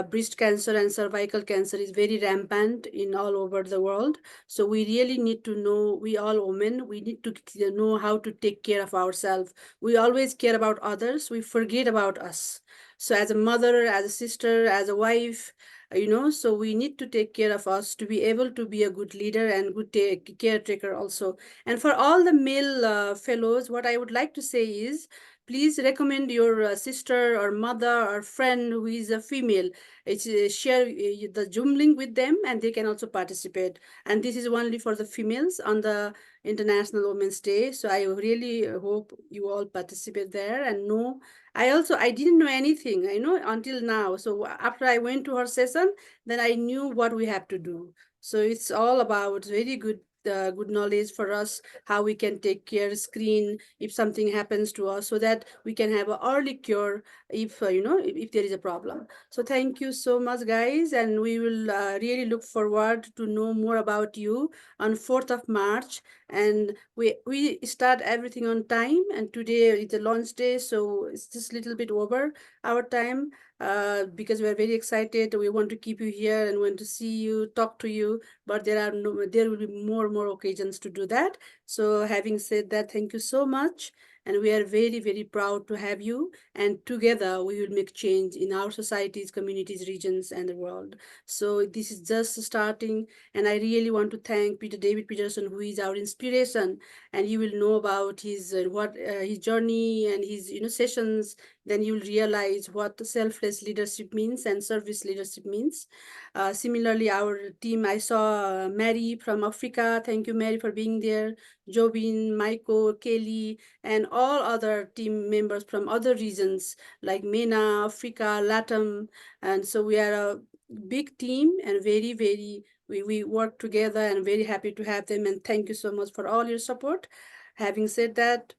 breast cancer and cervical cancer is very rampant in all over the world. So we really need to know, we all women, we need to know how to take care of ourselves. We always care about others, we forget about us. So as a mother, as a sister, as a wife, so we need to take care of us to be able to be a good leader and good caretaker also. And for all the male fellows, what I would like to say is, please recommend your sister or mother or friend who is a female. Share the Zoom link with them, and they can also participate. And this is only for the females on the International Women's Day. So I really hope you all participate there and know. I didn't know anything, until now. So after I went to her session, then I knew what we have to do. So it's all about very good good knowledge for us, how we can take care, screen if something happens to us, so that we can have an early cure if if there is a problem. So thank you so much, guys, and we will really look forward to know more about you on 4th of March. And we start everything on time, and today is the launch day, so it's just a little bit over our time, because we are very excited. We want to keep you here and want to see you, talk to you, but there will be more occasions to do that. So having said that, thank you so much, and we are very, very proud to have you, and together we will make change in our societies, communities, regions, and the world. So this is just starting, and I really want to thank David Peterson, who is our inspiration, and you will know about his his journey and his sessions. Then you'll realize what selfless leadership means and service leadership means. Similarly, our team, I saw Mary from Africa. Thank you, Mary, for being there. Jobin, Michael, Kelly, and all other team members from other regions like MENA, Africa, LATAM. And so we are a big team, and very, very, we work together, and very happy to have them. And thank you so much for all your support. Having said that,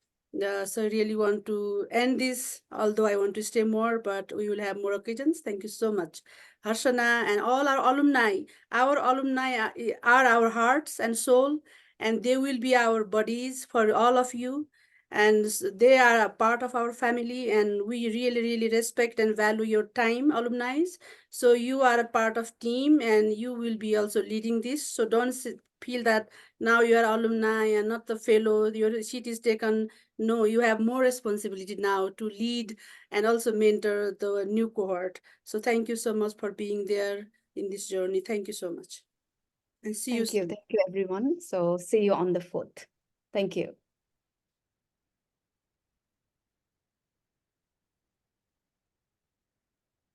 so I really want to end this, although I want to stay more, but we will have more occasions. Thank you so much. Harshana and all our alumni are our hearts and soul, and they will be our bodies for all of you. And they are a part of our family, and we really, really respect and value your time, alumni. So you are a part of team, and you will be also leading this. So don't feel that now you are alumni and not the fellow, your seat is taken No, you have more responsibility now to lead and also mentor the new cohort. So thank you so much for being there in this journey. Thank you so much. And see you soon. Thank you, everyone. So see you on the 4th. Thank you.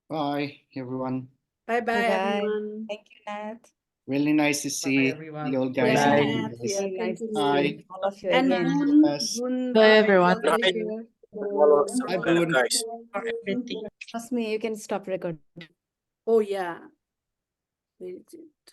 Bye, everyone. Bye-bye, Bye-bye. everyone. Thank you, Nat. Really nice to see everyone. you all guys. Yeah, Bye. and Nat, you guys. yeah, Really nice thank to you. Bye. see all of you And again. Boon, Yes. Boon, Bye, everyone. well, take Bye. care. Bye, Boon. Guys. For everything. Trust me, you can stop recording. Oh, yeah. Wait a minute.